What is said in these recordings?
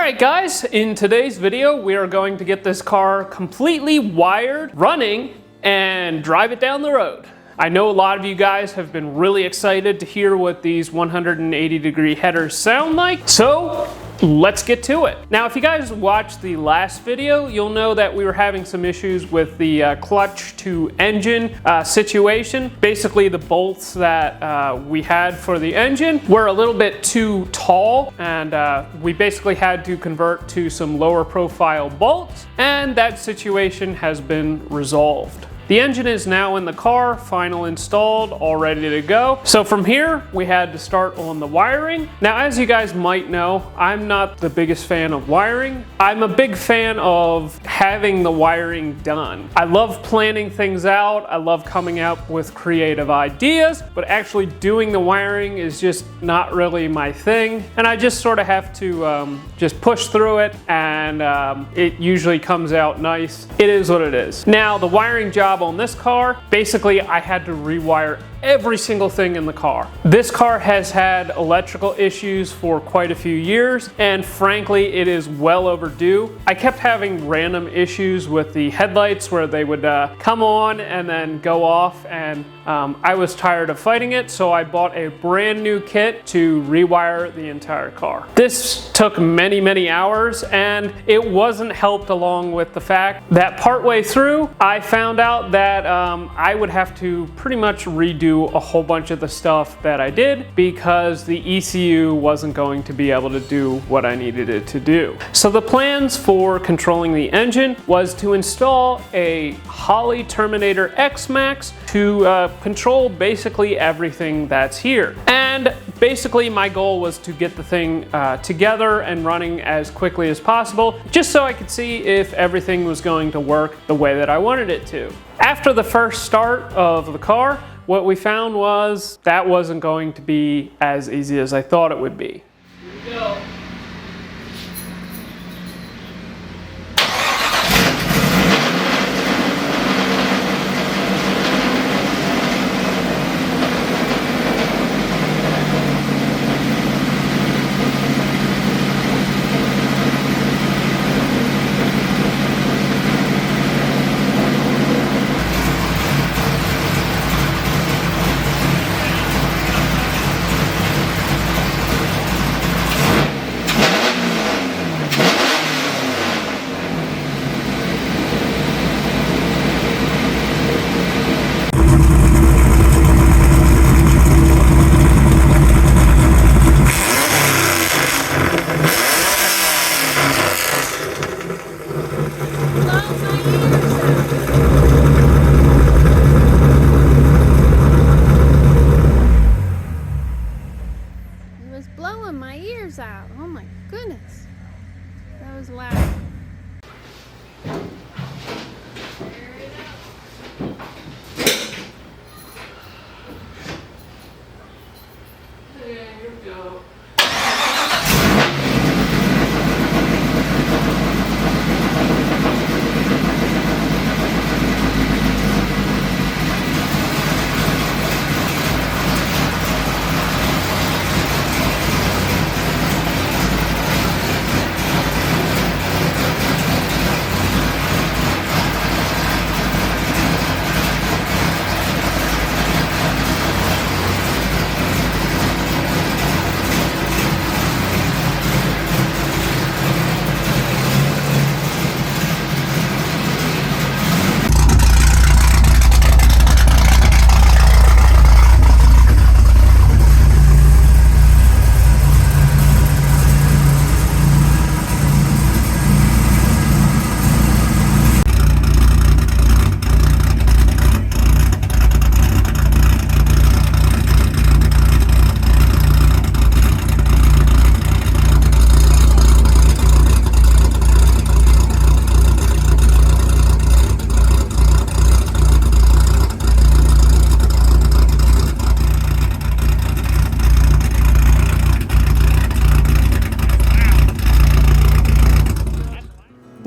Alright guys, in today's video we are going to get this car completely wired, running, and drive it down the road. I know a lot of you guys have been really excited to hear what these 180-degree headers sound like, so let's get to it. Now if you guys watched the last video, you'll know that we were having some issues with the clutch to engine situation. Basically the bolts that we had for the engine were a little bit too tall, and we basically had to convert to some lower profile bolts, and that situation has been resolved. The engine is now in the car, final installed, all ready to go. So from here, we had to start on the wiring. Now, as you guys might know, I'm not the biggest fan of wiring. I'm a big fan of having the wiring done. I love planning things out. I love coming up with creative ideas, but actually doing the wiring is just not really my thing. And I just sort of have to just push through it, and it usually comes out nice. It is what it is. Now, the wiring job on this car, basically I had to rewire every single thing in the car. This car has had electrical issues for quite a few years, and frankly it is well overdue. I kept having random issues with the headlights where they would come on and then go off, and I was tired of fighting it, so I bought a brand new kit to rewire the entire car. This took many hours, and it wasn't helped along with the fact that partway through I found out that I would have to pretty much redo a whole bunch of the stuff that I did because the ECU wasn't going to be able to do what I needed it to do. So the plans for controlling the engine was to install a Holley Terminator X-Max to control basically everything that's here. And basically my goal was to get the thing together and running as quickly as possible, just so I could see if everything was going to work the way that I wanted it to. After the first start of the car, what we found was that wasn't going to be as easy as I thought it would be. Here we go. Blowing my ears out. Oh my goodness. That was loud. There you go.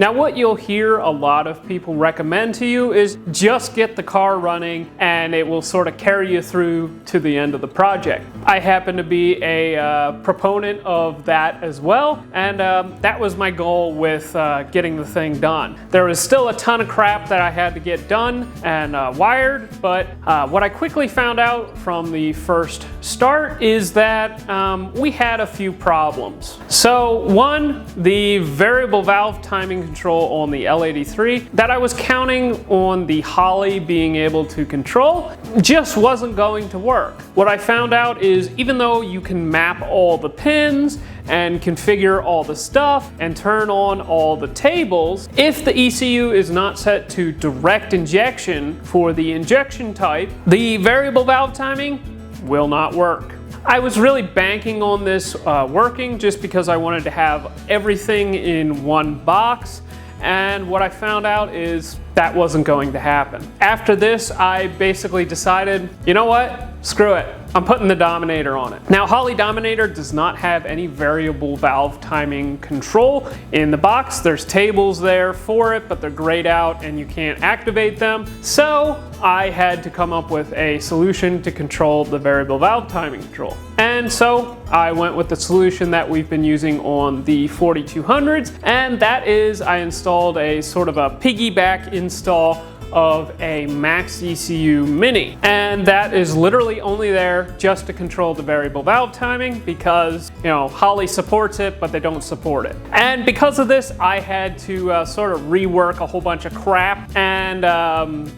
Now, what you'll hear a lot of people recommend to you is just get the car running and it will sort of carry you through to the end of the project. I happen to be a proponent of that as well, and that was my goal with getting the thing done. There was still a ton of crap that I had to get done and wired, but what I quickly found out from the first start is that we had a few problems. So one, the variable valve timing control on the L83 that I was counting on the Holley being able to control just wasn't going to work. What I found out is even though you can map all the pins and configure all the stuff and turn on all the tables, if the ECU is not set to direct injection for the injection type, the variable valve timing will not work. I was really banking on this working just because I wanted to have everything in one box, and what I found out is that wasn't going to happen. After this, I basically decided, you know what? Screw it. I'm putting the Dominator on it. Now, Holley Dominator does not have any variable valve timing control in the box. There's tables there for it, but they're grayed out and you can't activate them. So I had to come up with a solution to control the variable valve timing control. And so I went with the solution that we've been using on the 4200s, and that is I installed a sort of a piggyback install of a Max ECU Mini, and that is literally only there just to control the variable valve timing because, you know, Holley supports it but they don't support it. And because of this, I had to sort of rework a whole bunch of crap and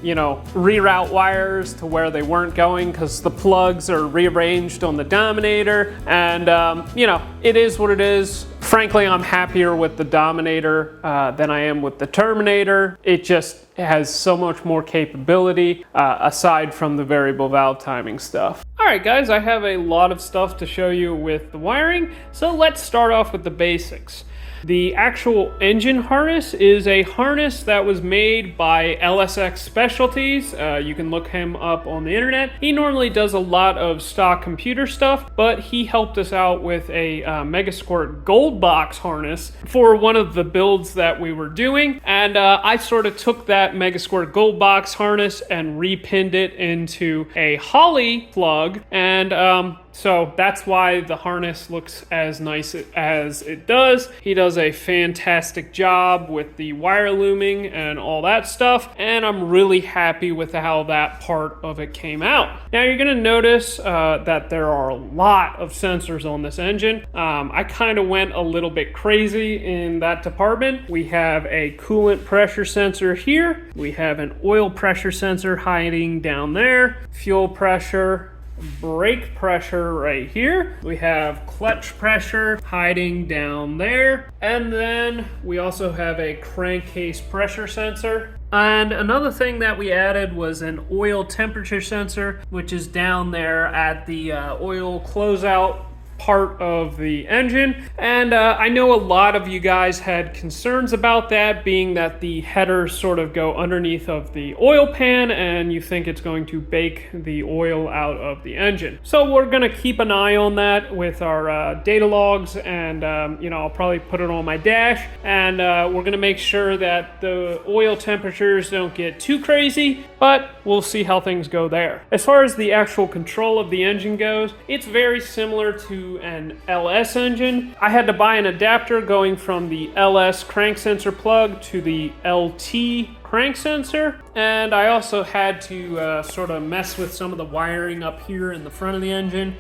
you know, reroute wires to where they weren't going because the plugs are rearranged on the Dominator, and you know, it is what it is. Frankly, I'm happier with the Dominator than I am with the Terminator. It just has so much more capability aside from the variable valve timing stuff. Alright guys, I have a lot of stuff to show you with the wiring, so let's start off with the basics. The actual engine harness is a harness that was made by LSX Specialties. You can look him up on the internet. He normally does a lot of stock computer stuff, but he helped us out with a Megasquirt Gold Box harness for one of the builds that we were doing. And I sort of took that Megasquirt Gold Box harness and repinned it into a Holley plug, and so that's why the harness looks as nice as it does. He does a fantastic job with the wire looming and all that stuff, and I'm really happy with how that part of it came out. Now you're going to notice that there are a lot of sensors on this engine. I kind of went a little bit crazy in that department. We have a coolant pressure sensor here. We have an oil pressure sensor hiding down there. Fuel pressure, brake pressure right here. We have clutch pressure hiding down there. And then we also have a crankcase pressure sensor. And another thing that we added was an oil temperature sensor, which is down there at the oil closeout part of the engine. And I know a lot of you guys had concerns about that, being that the headers sort of go underneath of the oil pan and you think it's going to bake the oil out of the engine. So we're going to keep an eye on that with our data logs, and you know, I'll probably put it on my dash, and we're going to make sure that the oil temperatures don't get too crazy, but we'll see how things go there. As far as the actual control of the engine goes, it's very similar to an LS engine. I had to buy an adapter going from the LS crank sensor plug to the LT crank sensor, and I also had to sort of mess with some of the wiring up here in the front of the engine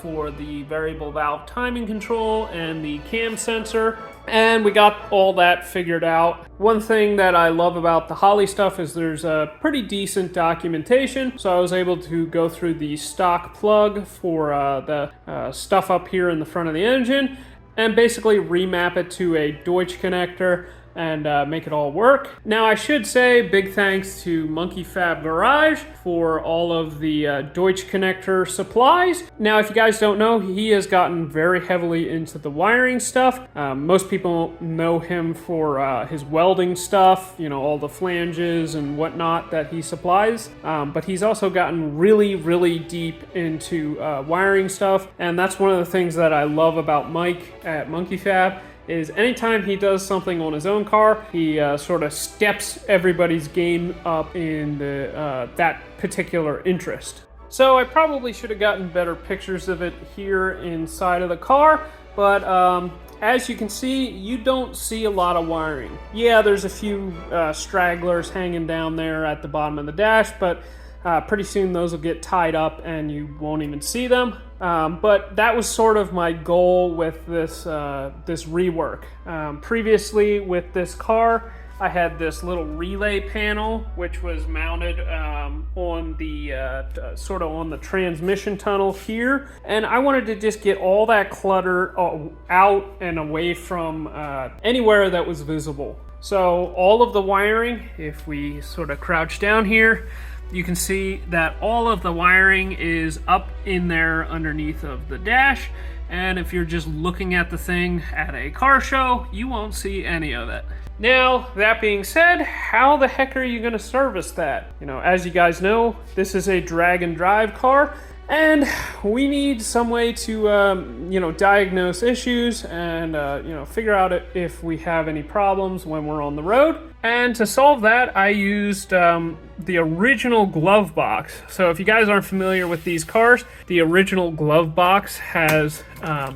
for the variable valve timing control and the cam sensor, and we got all that figured out. One thing that I love about the Holley stuff is there's a pretty decent documentation, so I was able to go through the stock plug for the stuff up here in the front of the engine and basically remap it to a Deutsch connector and make it all work. Now I should say big thanks to Monkey Fab Garage for all of the Deutsch connector supplies. Now if you guys don't know, he has gotten very heavily into the wiring stuff. Most people know him for his welding stuff, you know, all the flanges and whatnot that he supplies, but he's also gotten really deep into wiring stuff, and that's one of the things that I love about Mike at Monkey Fab is anytime he does something on his own car, he sort of steps everybody's game up in that particular interest. So I probably should have gotten better pictures of it here inside of the car, but as you can see, you don't see a lot of wiring. Yeah, there's a few stragglers hanging down there at the bottom of the dash, but pretty soon those will get tied up and you won't even see them. But that was sort of my goal with this rework. Previously with this car, I had this little relay panel which was mounted on the sort of on the transmission tunnel here, and I wanted to just get all that clutter out and away from anywhere that was visible. So all of the wiring, if we sort of crouch down here, you can see that all of the wiring is up in there underneath of the dash, and if you're just looking at the thing at a car show, you won't see any of it. Now, that being said, how the heck are you going to service that? You know, as you guys know, this is a drag and drive car, and we need some way to, diagnose issues and, figure out if we have any problems when we're on the road. And to solve that, I used the original glove box. So if you guys aren't familiar with these cars, the original glove box has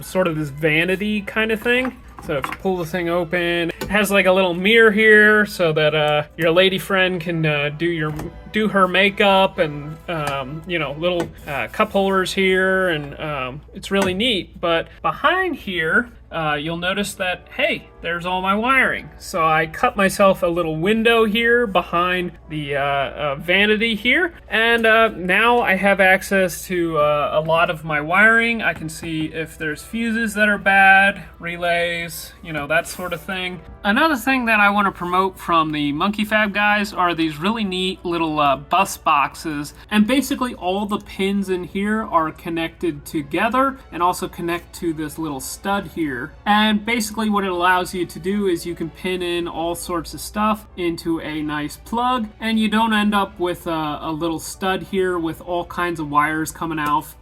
sort of this vanity kind of thing. So if you pull the thing open, it has like a little mirror here so that your lady friend can do her makeup, and little cup holders here, and it's really neat. But behind here, you'll notice that, hey, there's all my wiring. So I cut myself a little window here behind the vanity here, and now I have access to a lot of my wiring. I can see if there's fuses that are bad, relays, that sort of thing. Another thing that I want to promote from the Monkey Fab guys are these really neat little bus boxes, and basically all the pins in here are connected together and also connect to this little stud here. And basically what it allows you to do is you can pin in all sorts of stuff into a nice plug, and you don't end up with a little stud here with all kinds of wires coming off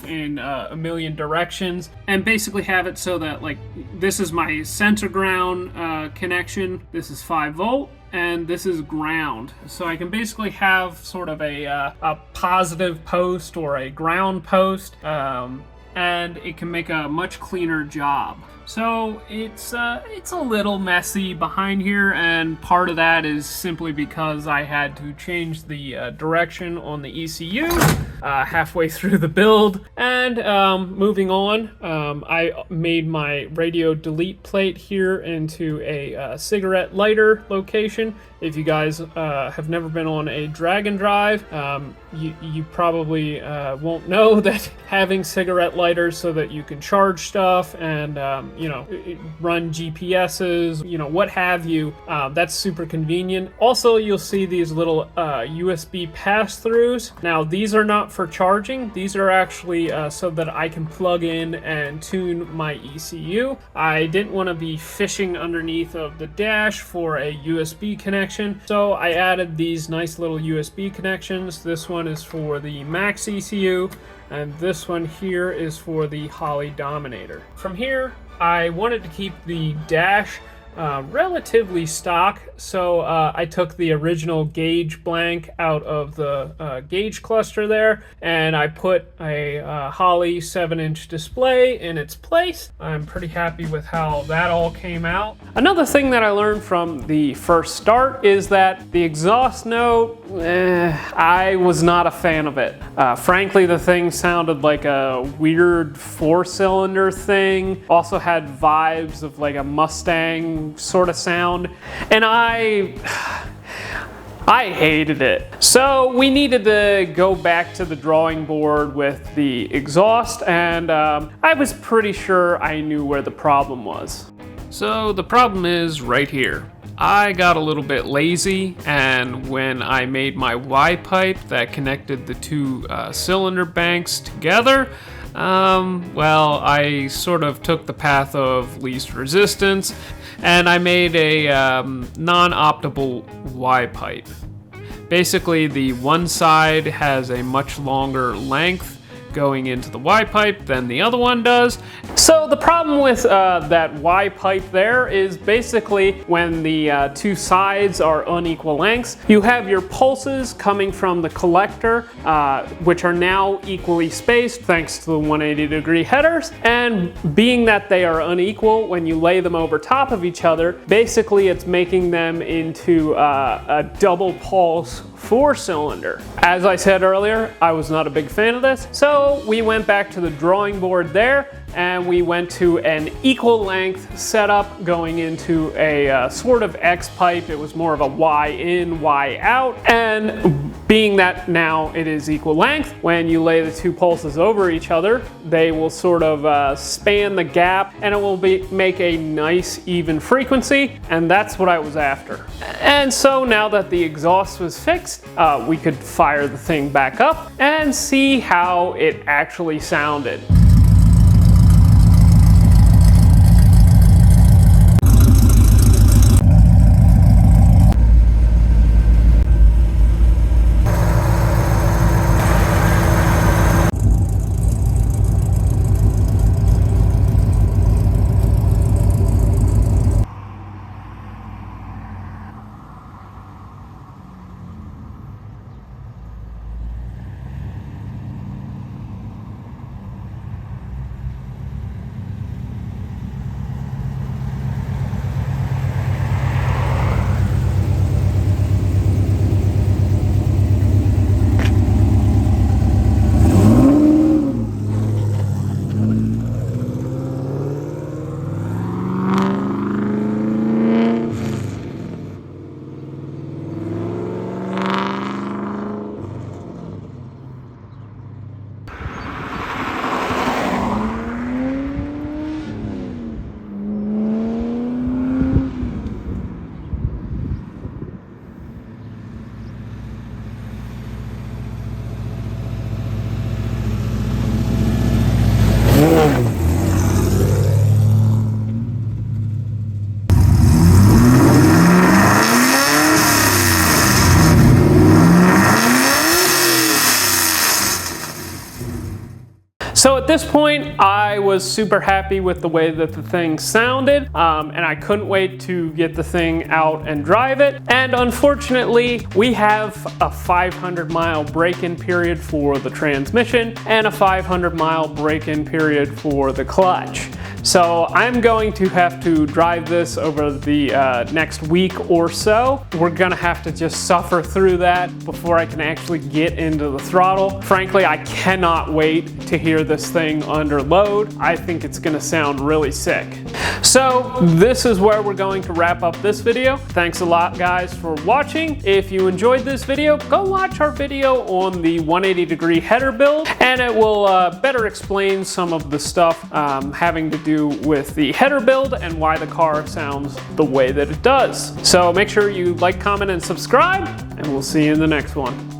in a million directions, and basically have it so that, like, this is my center ground connection, this is 5 volt, and this is ground. So I can basically have sort of a positive post or a ground post, and it can make a much cleaner job. So it's a little messy behind here, and part of that is simply because I had to change the direction on the ECU halfway through the build. And moving on, I made my radio delete plate here into a cigarette lighter location. If you guys have never been on a drag and drive, you probably won't know that having cigarette lighters so that you can charge stuff and run GPSs, what have you, that's super convenient. Also, you'll see these little USB pass-throughs. Now, these are not for charging. These are actually so that I can plug in and tune my ECU. I didn't want to be fishing underneath of the dash for a USB connection, so I added these nice little USB connections. This one is for the Max ECU, and this one here is for the Holly Dominator. From here, I wanted to keep the dash relatively stock, so I took the original gauge blank out of the gauge cluster there, and I put a Holly 7-inch display in its place. I'm pretty happy with how that all came out. Another thing that I learned from the first start is that the exhaust note, I was not a fan of it. Frankly, the thing sounded like a weird 4-cylinder thing. Also had vibes of like a Mustang sort of sound, and I hated it. So we needed to go back to the drawing board with the exhaust, and I was pretty sure I knew where the problem was. So the problem is right here. I got a little bit lazy, and when I made my Y pipe that connected the two cylinder banks together, I sort of took the path of least resistance, and I made a non-optimal Y pipe. Basically, the one side has a much longer length going into the Y pipe than the other one does. So the problem with that Y pipe there is basically when the two sides are unequal lengths, you have your pulses coming from the collector, which are now equally spaced thanks to the 180-degree headers, and being that they are unequal, when you lay them over top of each other, basically it's making them into a double pulse 4-cylinder. As I said earlier, I was not a big fan of this, so we went back to the drawing board there and we went to an equal length setup going into a sort of X pipe. It was more of a Y in, Y out, and being that now it is equal length, when you lay the two pulses over each other, they will sort of span the gap and it will make a nice even frequency, and that's what I was after. And so now that the exhaust was fixed, we could fire the thing back up and see how it actually sounded. So at this point, I was super happy with the way that the thing sounded, and I couldn't wait to get the thing out and drive it. And unfortunately, we have a 500-mile break-in period for the transmission and a 500-mile break-in period for the clutch. So I'm going to have to drive this over the next week or so. We're gonna have to just suffer through that before I can actually get into the throttle. Frankly, I cannot wait to hear this thing under load. I think it's gonna sound really sick. So this is where we're going to wrap up this video. Thanks a lot, guys, for watching. If you enjoyed this video, go watch our video on the 180-degree header build, and it will better explain some of the stuff having to do with the header build and why the car sounds the way that it does. So make sure you like, comment, and subscribe, and we'll see you in the next one.